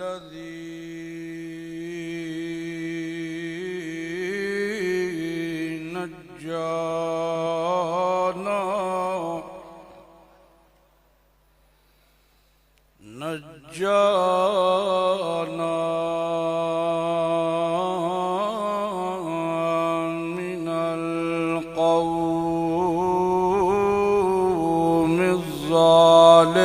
الذي نجانا من القوم الظالمين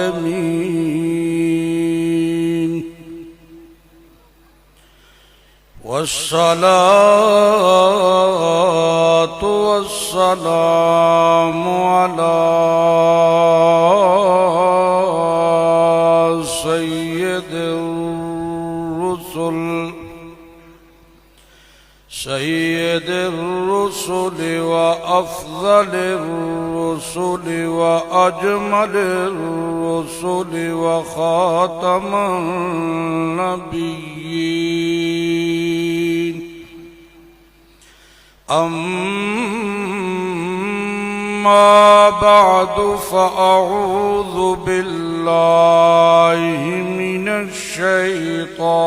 والصلاة والسلام على سيد الرسل وأفضل الرسل وأجمل الرسل وخاتم النبيين أما بعد فأعوذ بالله من الشيطان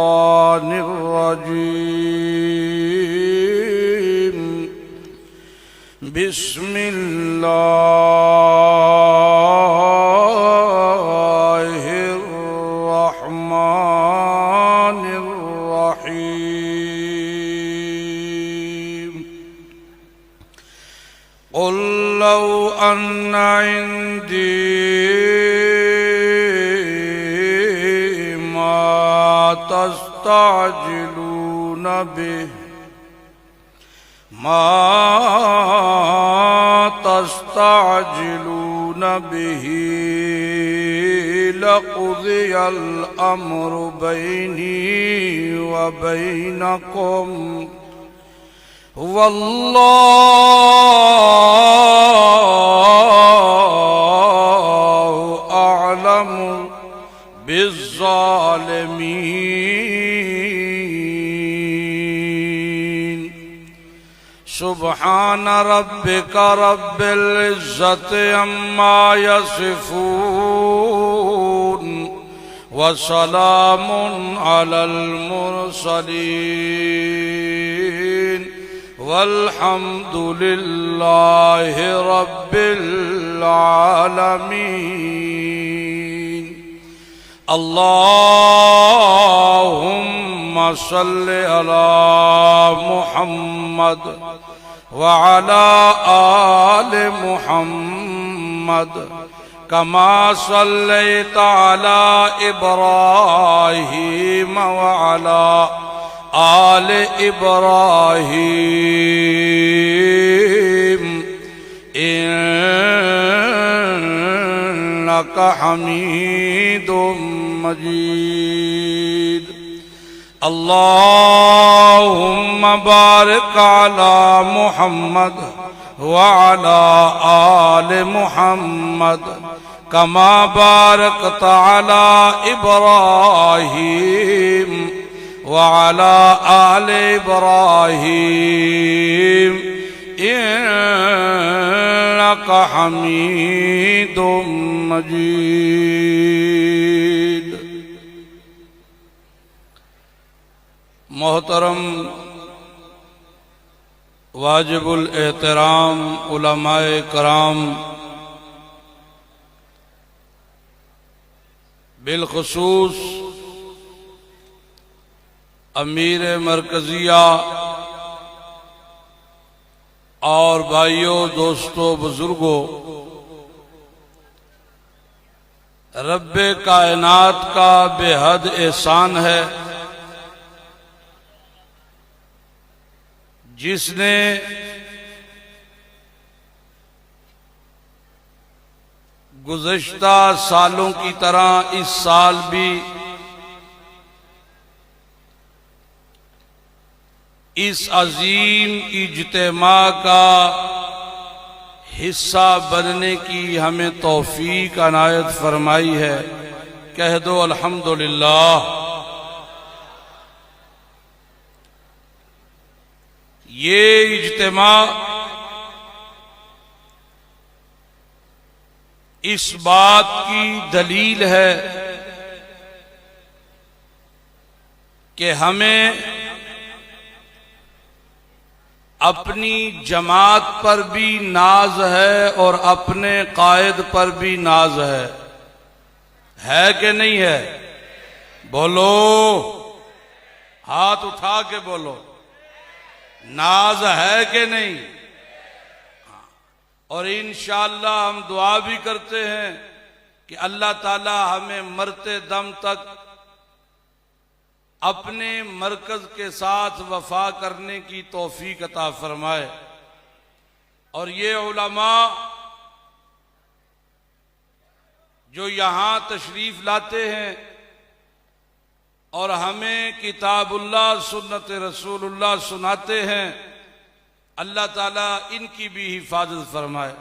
الرجيم بسم الله الرحمن الرحيم قل لو أن عندي ما تستعجلون به لقضي الأمر بيني وبينكم والله أعلم بالظالمين سبحان ربك رب العزة عما يصفون وسلام على المرسلين والحمد لله رب العالمين اللهم صل على محمد وعلى آل محمد كما صليت على إبراهيم وعلى آل إبراهيم إنك حميد مجيد اللهم بارك على محمد وعلى آل محمد كما باركت على إبراهيم وعلى آل إبراهيم إنك حميد مجيد محترم واجب الاحترام علماء کرام، بالخصوص امیر مرکزیہ اور بھائیوں، دوستوں، بزرگوں، رب کائنات کا بے حد احسان ہے جس نے گزشتہ سالوں کی طرح اس سال بھی اس عظیم اجتماع کا حصہ بننے کی ہمیں توفیق عنایت فرمائی ہے۔ کہہ دو الحمدللہ۔ یہ اجتماع اس بات کی دلیل ہے کہ ہمیں اپنی جماعت پر بھی ناز ہے اور اپنے قائد پر بھی ناز ہے کہ نہیں ہے؟ بولو، ہاتھ اٹھا کے بولو، ناز ہے کہ نہیں؟ اور انشاءاللہ ہم دعا بھی کرتے ہیں کہ اللہ تعالی ہمیں مرتے دم تک اپنے مرکز کے ساتھ وفا کرنے کی توفیق عطا فرمائے۔ اور یہ علماء جو یہاں تشریف لاتے ہیں اور ہمیں کتاب اللہ سنت رسول اللہ سناتے ہیں، اللہ تعالیٰ ان کی بھی حفاظت فرمائے۔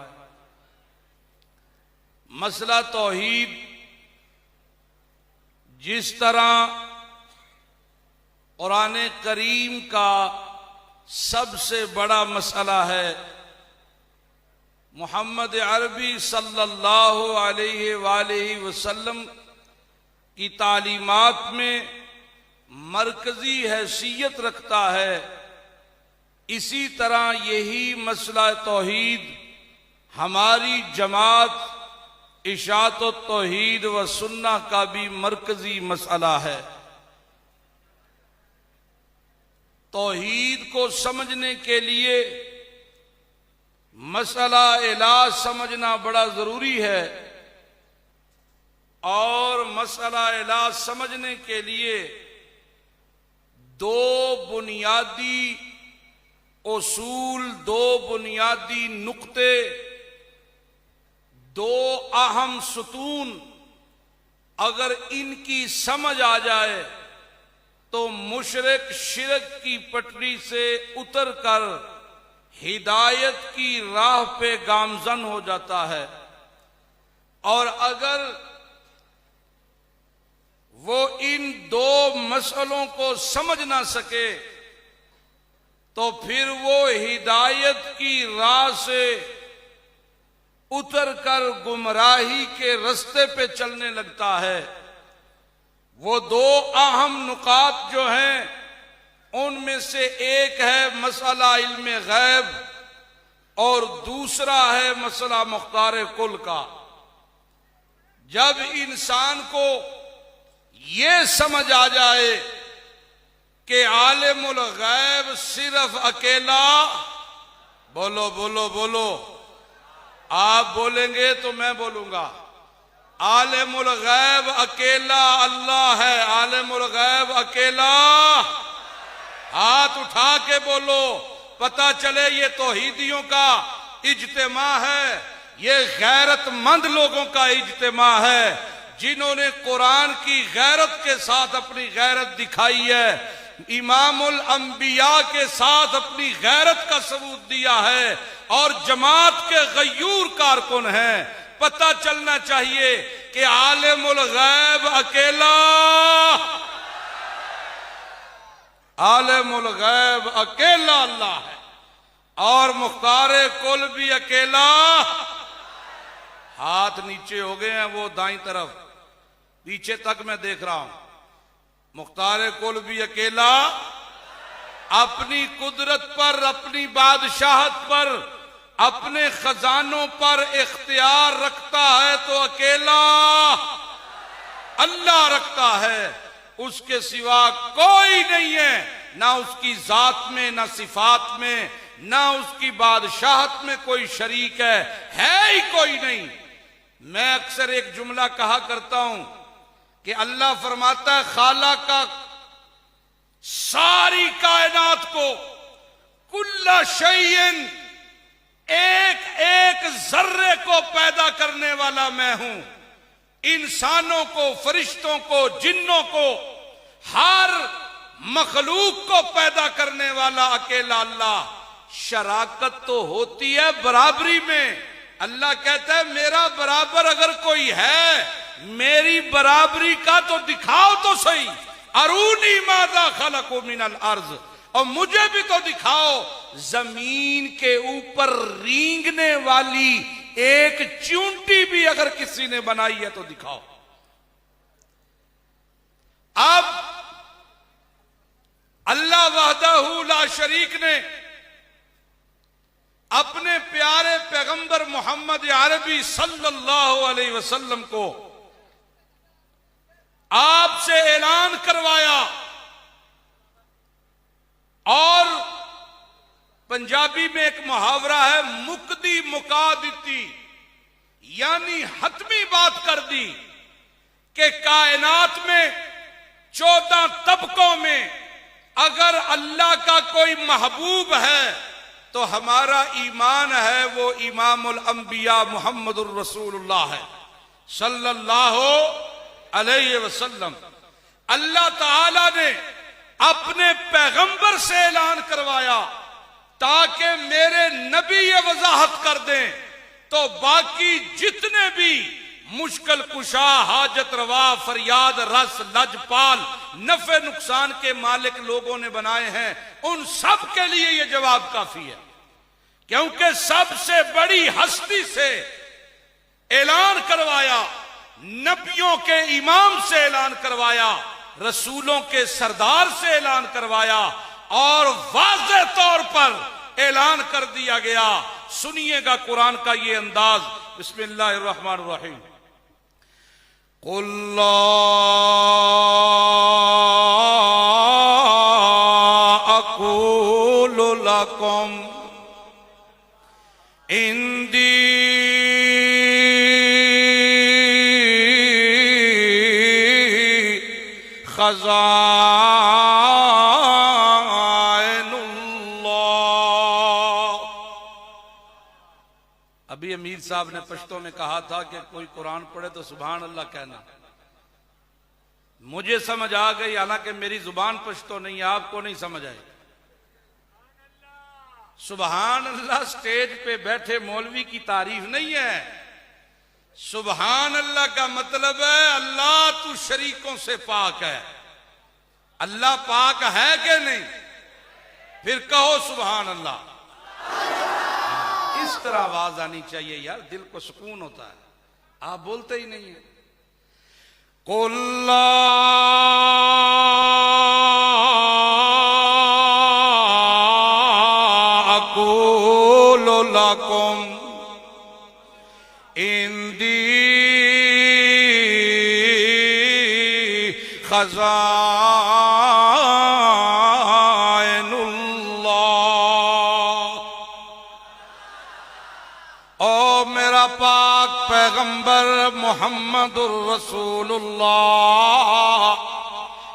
مسئلہ توحید جس طرح قرآن کریم کا سب سے بڑا مسئلہ ہے، محمد عربی صلی اللہ علیہ وآلہ وسلم کی تعلیمات میں مرکزی حیثیت رکھتا ہے، اسی طرح یہی مسئلہ توحید ہماری جماعت اشاعت التوحید و سنہ کا بھی مرکزی مسئلہ ہے۔ توحید کو سمجھنے کے لیے مسئلہ الہ سمجھنا بڑا ضروری ہے، اور مسئلہ الہ سمجھنے کے لیے دو بنیادی اصول، دو بنیادی نقطے، دو اہم ستون اگر ان کی سمجھ آ جائے تو مشرک شرک کی پٹری سے اتر کر ہدایت کی راہ پہ گامزن ہو جاتا ہے، اور اگر وہ ان دو مسئلوں کو سمجھ نہ سکے تو پھر وہ ہدایت کی راہ سے اتر کر گمراہی کے رستے پہ چلنے لگتا ہے۔ وہ دو اہم نکات جو ہیں ان میں سے ایک ہے مسئلہ علم غیب اور دوسرا ہے مسئلہ مختار کل کا۔ جب انسان کو یہ سمجھ آ جائے کہ عالم الغیب صرف اکیلا، بولو بولو بولو، آپ بولیں گے تو میں بولوں گا، عالم الغیب اکیلا اللہ ہے، عالم الغیب اکیلا، ہاتھ اٹھا کے بولو، پتہ چلے یہ توحیدیوں کا اجتماع ہے، یہ غیرت مند لوگوں کا اجتماع ہے جنہوں نے قرآن کی غیرت کے ساتھ اپنی غیرت دکھائی ہے، امام الانبیاء کے ساتھ اپنی غیرت کا ثبوت دیا ہے، اور جماعت کے غیور کارکن ہیں۔ پتہ چلنا چاہیے کہ عالم الغیب اکیلا، عالم الغیب اکیلا اللہ ہے، اور مختار کل بھی اکیلا۔ ہاتھ نیچے ہو گئے ہیں وہ دائیں طرف، پیچھے تک میں دیکھ رہا ہوں۔ مختار کل بھی اکیلا، اپنی قدرت پر، اپنی بادشاہت پر، اپنے خزانوں پر اختیار رکھتا ہے تو اکیلا اللہ رکھتا ہے، اس کے سوا کوئی نہیں ہے، نہ اس کی ذات میں، نہ صفات میں، نہ اس کی بادشاہت میں کوئی شریک ہے ہی کوئی نہیں۔ میں اکثر ایک جملہ کہا کرتا ہوں کہ اللہ فرماتا ہے خالق کا ساری کائنات کو، کل شیء، ایک ایک ذرے کو پیدا کرنے والا میں ہوں، انسانوں کو، فرشتوں کو، جنوں کو، ہر مخلوق کو پیدا کرنے والا اکیلا اللہ۔ شراکت تو ہوتی ہے برابری میں، اللہ کہتا ہے میرا برابر اگر کوئی ہے، میری برابری کا تو دکھاؤ تو صحیح، ارونی ماذا خلقوا من الارض، اور مجھے بھی تو دکھاؤ زمین کے اوپر رینگنے والی ایک چونٹی بھی اگر کسی نے بنائی ہے تو دکھاؤ۔ اب لا شریک نے اپنے پیارے پیغمبر محمد عربی صلی اللہ علیہ وسلم کو آپ سے اعلان کروایا، اور پنجابی میں ایک محاورہ ہے، مکدی مکا دیتی، یعنی حتمی بات کر دی کہ کائنات میں 14 طبقوں میں اگر اللہ کا کوئی محبوب ہے تو ہمارا ایمان ہے وہ امام الانبیاء محمد الرسول اللہ ہے صلی اللہ علیہ وسلم۔ اللہ تعالی نے اپنے پیغمبر سے اعلان کروایا تاکہ میرے نبی یہ وضاحت کر دیں تو باقی جتنے بھی مشکل کشا، حاجت روا، فریاد رس، لجپال، نفع نقصان کے مالک لوگوں نے بنائے ہیں، ان سب کے لیے یہ جواب کافی ہے، کیونکہ سب سے بڑی ہستی سے اعلان کروایا، نبیوں کے امام سے اعلان کروایا، رسولوں کے سردار سے اعلان کروایا، اور واضح طور پر اعلان کر دیا گیا۔ سنیے گا قرآن کا یہ انداز، بسم اللہ الرحمن الرحیم۔ قُلْ لَا أَقُولُ لَكُمْ عِنْدِي خزائن اللہ۔ ابھی امیر صاحب نے پشتوں میں کہا تھا کہ کوئی قرآن پڑھے تو سبحان اللہ کہنا، مجھے سمجھ آ گئی، حالانکہ میری زبان پشتو نہیں ہے، آپ کو نہیں سمجھ آئی۔ سبحان اللہ سٹیج پہ بیٹھے مولوی کی تعریف نہیں ہے، سبحان اللہ کا مطلب ہے اللہ تو شریکوں سے پاک ہے۔ اللہ پاک ہے کہ نہیں؟ پھر کہو سبحان اللہ۔ اس طرح آواز آنی چاہیے یار، دل کو سکون ہوتا ہے، آپ بولتے ہی نہیں ہیں۔ قُلْ لَا أَقُولُ لَكُمْ عِنْدِي خزائن اللہ۔ او میرا پاک پیغمبر محمد الرسول اللہ،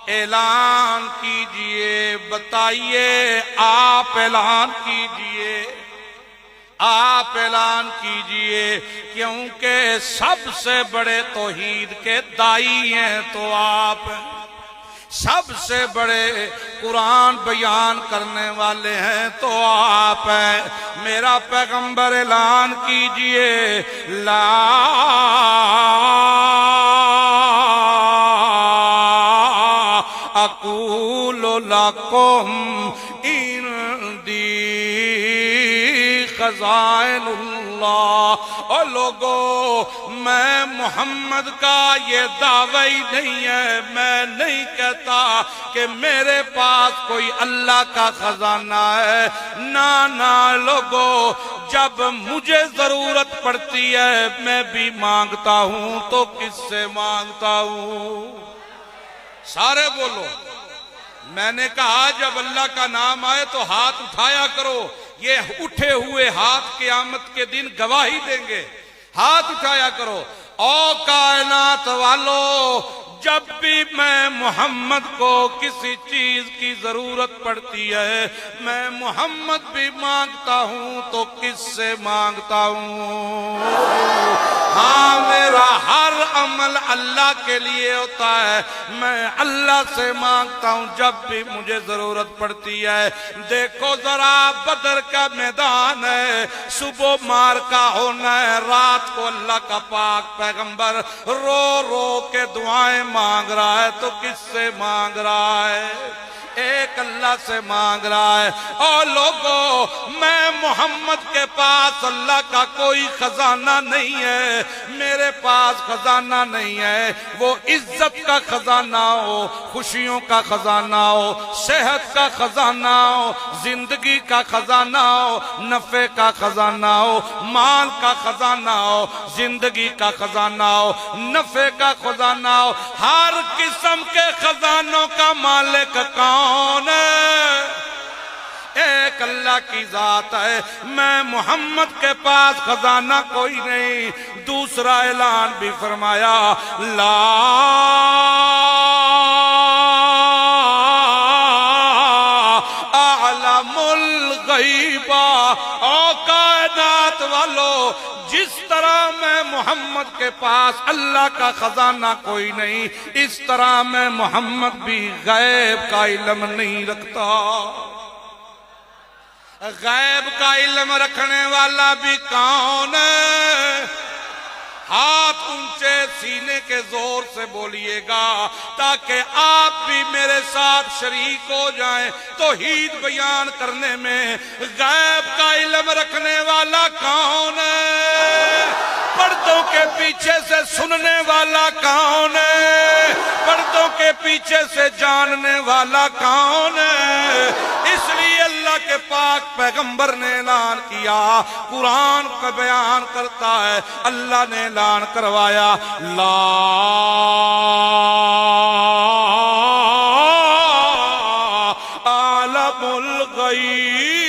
اعلان کیجئے، بتائیے، آپ اعلان کیجئے، آپ اعلان کیجئے، کیونکہ سب سے بڑے توحید کے دائی ہیں تو آپ، سب سے بڑے قرآن بیان کرنے والے ہیں تو آپ ہیں۔ میرا پیغمبر اعلان کیجئے، لا اقول لکم عندی خزائن اللہ۔ اور لوگو، میں محمد کا یہ دعوی نہیں ہے، میں نہیں کہتا کہ میرے پاس کوئی اللہ کا خزانہ ہے، نہ لوگو، جب مجھے ضرورت پڑتی ہے میں بھی مانگتا ہوں تو کس سے مانگتا ہوں؟ سارے بولو۔ میں نے کہا جب اللہ کا نام آئے تو ہاتھ اٹھایا کرو، یہ اٹھے ہوئے ہاتھ قیامت کے دن گواہی دیں گے، ہاتھ اٹھایا کرو۔ او کائنات والو، جب بھی میں محمد کو کسی چیز کی ضرورت پڑتی ہے میں محمد بھی مانگتا ہوں تو کس سے مانگتا ہوں؟ ہاں، میرا ہر عمل اللہ کے لیے ہوتا ہے، میں اللہ سے مانگتا ہوں جب بھی مجھے ضرورت پڑتی ہے۔ دیکھو ذرا بدر کا میدان ہے، صبح مار کا ہونا ہے، رات کو اللہ کا پاک پیغمبر رو رو کے دعائیں مانگ رہا ہے تو کس سے مانگ رہا ہے؟ ایک اللہ سے مانگ رہا ہے۔ اور لوگوں، میں محمد کے پاس اللہ کا کوئی خزانہ نہیں ہے، میرے پاس خزانہ نہیں ہے، وہ عزت کا خزانہ ہو، خوشیوں کا خزانہ ہو، صحت کا خزانہ ہو، زندگی کا خزانہ ہو، نفع کا خزانہ ہو، مال کا خزانہ ہو، زندگی کا خزانہ ہو، نفع کا خزانہ ہو، ہر قسم کے خزانوں کا مالک کون ہے؟ ایک اللہ کی ذات ہے۔ میں محمد کے پاس خزانہ کوئی نہیں۔ دوسرا اعلان بھی فرمایا، لا اعلم الغیب، او کائنات والو، جس طرح میں محمد کے پاس اللہ کا خزانہ کوئی نہیں، اس طرح میں محمد بھی غیب کا علم نہیں رکھتا۔ غیب کا علم رکھنے والا بھی کون ہے؟ ہاتھ اونچے سینے کے زور سے بولیے گا تاکہ آپ بھی میرے ساتھ شریک ہو جائیں توحید بیان کرنے میں۔ غیب کا علم رکھنے والا کون ہے؟ پردوں کے پیچھے سے سننے والا کون ہے؟ پردوں کے پیچھے سے جاننے والا کون ہے؟ اس لیے اللہ کے پاک پیغمبر نے اعلان کیا، قرآن کا بیان کرتا ہے، اللہ نے اعلان کروایا، لا اعلم الغیب،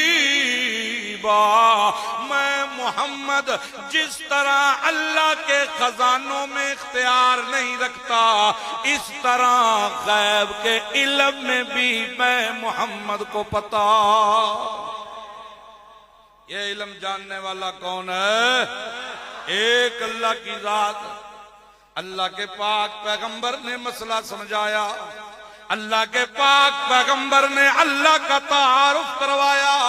میں محمد جس طرح اللہ کے خزانوں میں اختیار نہیں رکھتا، اس طرح غیب کے علم میں بھی میں محمد کو پتا۔ یہ علم جاننے والا کون ہے؟ ایک اللہ کی ذات۔ اللہ کے پاک پیغمبر نے مسئلہ سمجھایا، اللہ کے پاک پیغمبر نے اللہ کا تعارف کروایا،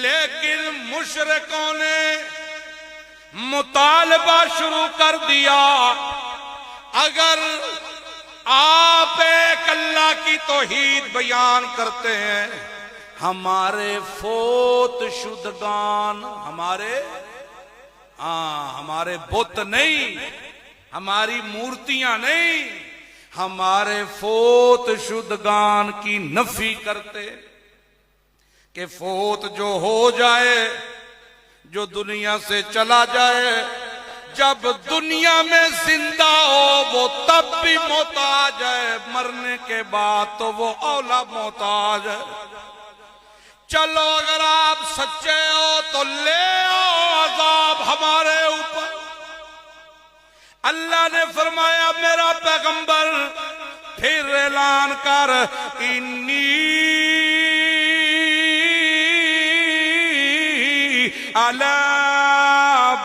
لیکن مشرکوں نے مطالبہ شروع کر دیا، اگر آپ ایک اللہ کی توحید بیان کرتے ہیں، ہمارے فوت شدگان، ہمارے بت نہیں، ہماری مورتیاں نہیں، ہمارے فوت شدگان کی نفی کرتے کہ فوت جو ہو جائے، جو دنیا سے چلا جائے، جب دنیا میں زندہ ہو وہ تب بھی محتاج ہے، مرنے کے بعد تو وہ اولا محتاج ہے۔ چلو اگر آپ سچے ہو تو لے آؤ عذاب ہمارے اوپر۔ اللہ نے فرمایا میرا پیغمبر پھر اعلان کر، انی علی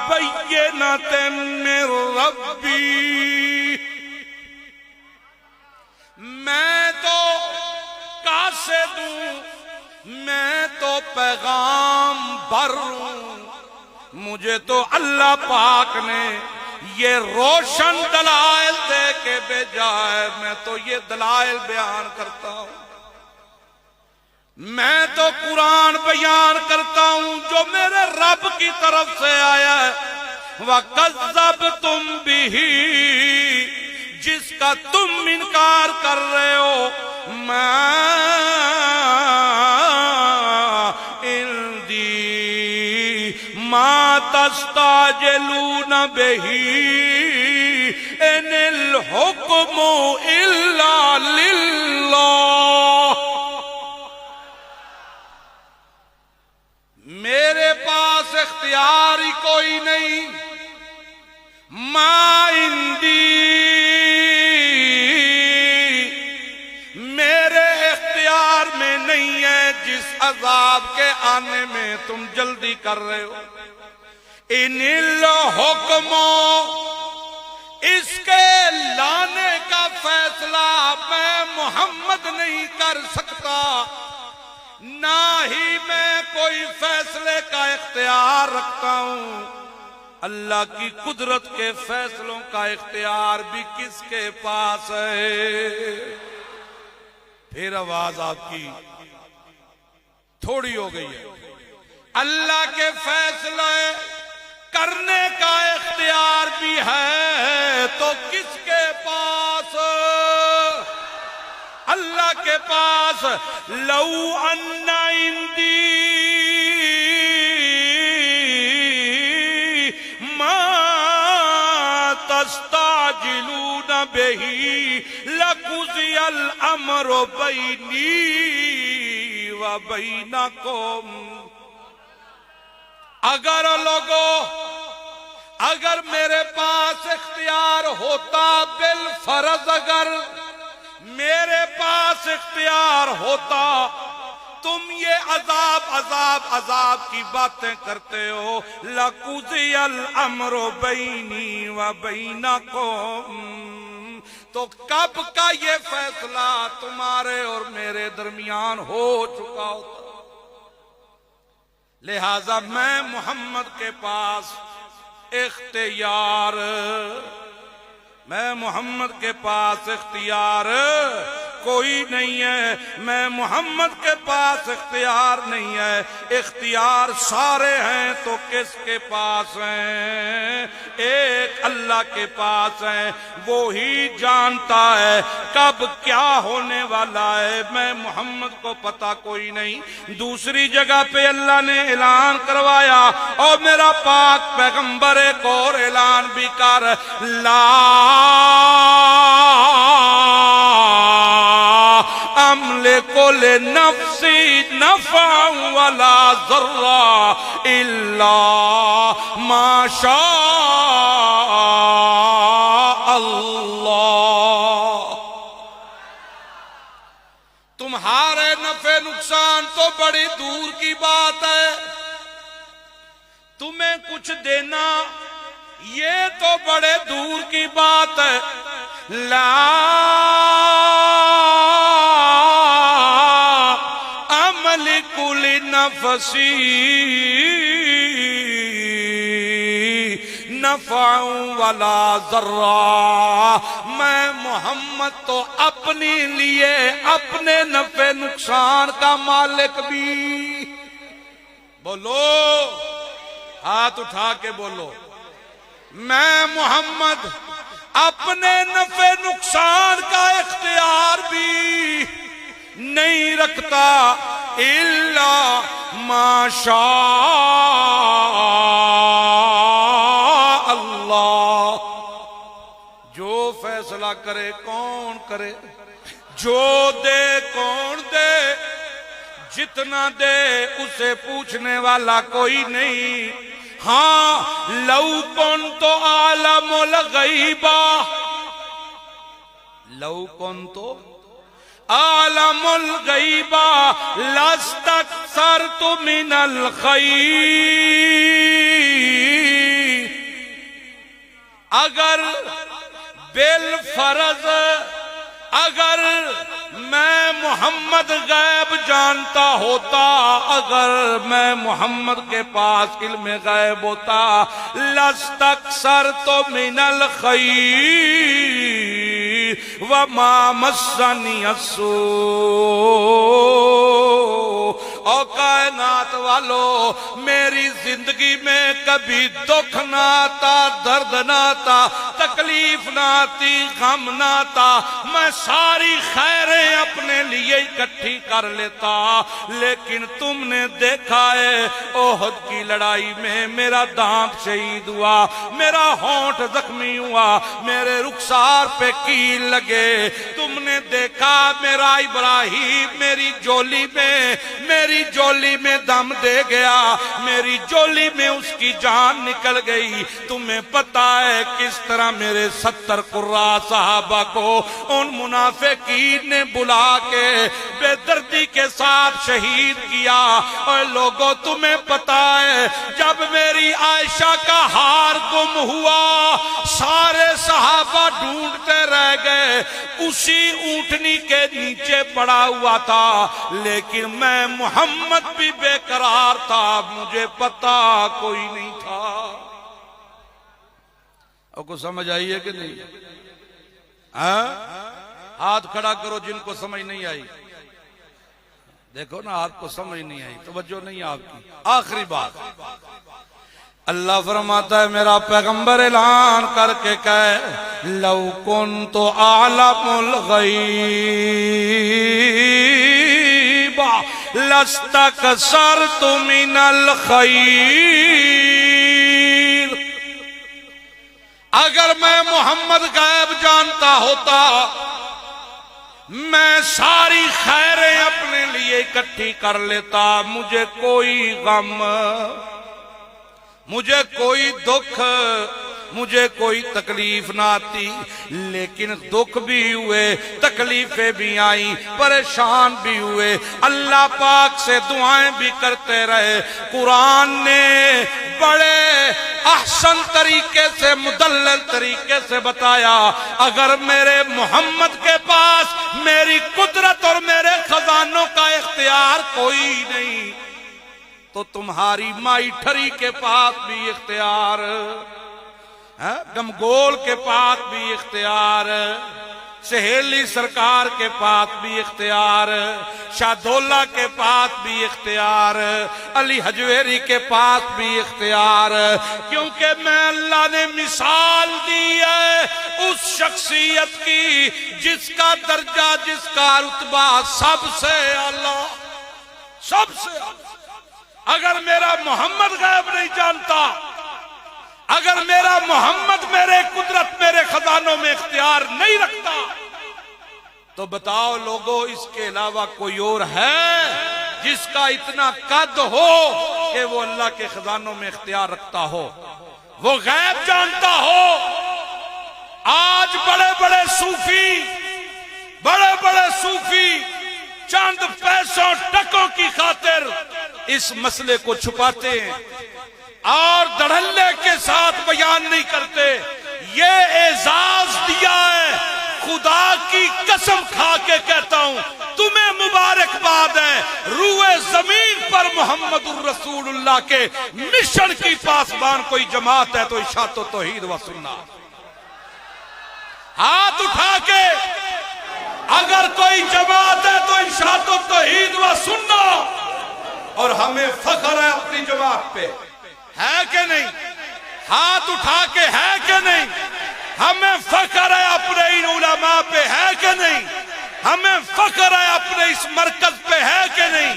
بینۃ من ربی، میں تو قاصد ہوں، میں تو پیغام بر ہوں، مجھے تو اللہ پاک نے یہ روشن دلائل دے کے بھیجا ہے، میں تو یہ دلائل بیان کرتا ہوں، میں تو قرآن بیان کرتا ہوں جو میرے رب کی طرف سے آیا ہے۔ وَكَذَّبْتُمْ بِهِ، جس کا تم انکار کر رہے ہو، ما تستعجلون به ان الحکم الا للہ، میرے پاس اختیار ہی کوئی نہیں، ما عندی، میرے اختیار میں نہیں ہے جس عذاب کے آنے میں تم جلدی کر رہے ہو۔ ان الحکم، اس کے لانے کا فیصلہ میں محمد نہیں کر سکتا، نہ ہی میں کوئی فیصلے کا اختیار رکھتا ہوں۔ اللہ کی قدرت کے فیصلوں کا اختیار بھی کس کے پاس ہے؟ پھر آواز آپ کی تھوڑی ہو گئی ہے. اللہ کے فیصلے کرنے کا اختیار بھی ہے تو کس کے پاس؟ اللہ کے پاس. لو ان عندی ما تستعجلون به لقضی الامر بینی و بینکم. اگر لوگوں، اگر میرے پاس اختیار ہوتا، بالفرض اگر میرے پاس اختیار ہوتا، تم یہ عذاب کی باتیں کرتے ہو. لَقُضِيَ الْأَمْرُ بَيْنِي وَبَيْنَكُمْ، تو کب کا یہ فیصلہ تمہارے اور میرے درمیان ہو چکا ہوتا. لہذا میں محمد کے پاس اختیار، میں محمد کے پاس اختیار کوئی نہیں ہے. میں محمد کے پاس اختیار نہیں ہے. اختیار سارے ہیں تو کس کے پاس ہیں؟ ایک اللہ کے پاس ہیں. وہی جانتا ہے کب کیا ہونے والا ہے. میں محمد کو پتا کوئی نہیں. دوسری جگہ پہ اللہ نے اعلان کروایا اور میرا پاک پیغمبر ایک اور اعلان بھی کر، لا املک لنفسی نفعا ولا ضرا الا ما شاء اللہ. تمہارے نفع نقصان تو بڑی دور کی بات ہے، تمہیں کچھ دینا یہ تو بڑے دور کی بات ہے. لا املک لنفسی نفعا ولا ضرا، میں محمد تو اپنے لیے اپنے نفع نقصان کا مالک بھی. بولو، ہاتھ اٹھا کے بولو، میں محمد اپنے نفع نقصان کا اختیار بھی نہیں رکھتا الا ما شاء اللہ. جو فیصلہ کرے کون کرے، جو دے کون دے، جتنا دے اسے پوچھنے والا کوئی نہیں. ہاں، لو کنت عالم الغیب، لو کنت عالم الغیب لاستکثرت من الخیر. اگر بالفرض اگر میں محمد غیب جانتا ہوتا، اگر میں محمد کے پاس علم غیب ہوتا، لَاسْتَكْثَرْتُ مِنَ الْخَيْرِ وَمَا مَسَّنِيَ السُّوءُ. او کائنات والو، میری زندگی میں کبھی دکھ نہ آتا، درد نہ آتا، تکلیف نہ آتی، غم نہ آتا. میں ساری خیریں اپنے لیے اکٹھی کر لیتا. لیکن تم نے دیکھا ہے احد کی لڑائی میں میرا دانت شہید ہوا، میرا ہونٹ زخمی ہوا، میرے رخسار پہ کیل لگے. تم نے دیکھا میرا ابراہیم میری جولی میں دم دے گیا، میری جولی میں اس کی جان نکل گئی. تمہیں پتا ہے کس طرح میرے 70 قراء صحابہ کو ان منافقین نے بلا کے بے دردی کے ساتھ شہید کیا. اور لوگوں تمہیں پتا ہے جب میری عائشہ کا ہار گم ہوا، سارے صحابہ ڈھونڈتے رہ گئے. اسی اونٹنی کے نیچے پڑا ہوا تھا، لیکن میں محمد بھی بے قرار تھا، مجھے پتا کوئی نہیں تھا. آپ کو سمجھ آئی ہے کہ نہیں؟ ہاتھ کھڑا کرو جن کو سمجھ نہیں آئی. دیکھو نا آپ کو سمجھ نہیں آئی, توجہ نہیں آپ کی. آخری بات اللہ فرماتا ہے میرا پیغمبر اعلان کر کے کہے لو کنت اعلم الغیب لاستکثرت من الخیر. اگر میں محمد غیب جانتا ہوتا میں ساری خیریں اپنے لیے اکٹھی کر لیتا. مجھے کوئی غم, مجھے کوئی دکھ, مجھے کوئی تکلیف نہ آتی. لیکن دکھ بھی ہوئے, تکلیفیں بھی آئیں, پریشان بھی ہوئے, اللہ پاک سے دعائیں بھی کرتے رہے. قرآن نے بڑے احسن طریقے سے, مدلل طریقے سے بتایا اگر میرے محمد کے پاس میری قدرت اور میرے خزانوں کا اختیار کوئی نہیں تو تمہاری مائی ٹھری کے پاس بھی اختیار, گمگول کے پاس بھی اختیار, سہیلی سرکار کے پاس بھی اختیار, شاہدولہ کے پاس بھی اختیار, علی حجویری کے پاس بھی اختیار. کیونکہ میں اللہ نے مثال دی ہے اس شخصیت کی جس کا درجہ, جس کا رتبہ سب سے اعلیٰ, سب سے اعلیٰ. اگر میرا محمد غیب نہیں جانتا, اگر میرا محمد میرے قدرت, میرے خزانوں میں اختیار نہیں رکھتا, تو بتاؤ لوگوں اس کے علاوہ کوئی اور ہے جس کا اتنا قد ہو کہ وہ اللہ کے خزانوں میں اختیار رکھتا ہو, وہ غیب جانتا ہو. آج بڑے بڑے صوفی چند پیسوں ٹکوں کی خاطر اس مسئلے کو چھپاتے ہیں اور دھڑلے کے ساتھ بیان نہیں کرتے. یہ اعزاز دیا ہے, خدا کی قسم کھا کے کہتا ہوں تمہیں مبارکباد ہے. روئے زمین پر محمد الرسول اللہ کے مشن کی پاسبان کوئی جماعت ہے تو اشاعت و توحید و سنت. ہاتھ اٹھا کے اگر کوئی جماعت ہے تو اشاعت و توحید و سنت. اور ہمیں فخر ہے اپنی جماعت پہ, ہے کہ نہیں؟ ہاتھ اٹھا کے ہے کہ نہیں؟ ہمیں فخر ہے اپنے ان علماء پہ, ہے کہ نہیں؟ ہمیں فخر ہے اپنے اس مرکز پہ, ہے کہ نہیں؟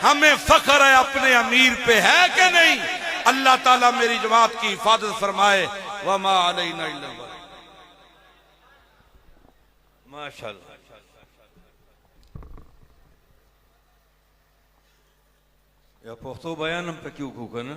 ہمیں فخر ہے اپنے امیر پہ, ہے کہ نہیں؟ اللہ تعالیٰ میری جماعت کی حفاظت فرمائے. وما علینا الا البلاغ. ماشاءاللہ. یا پختو بیانم پہ کیوں کھوکا نا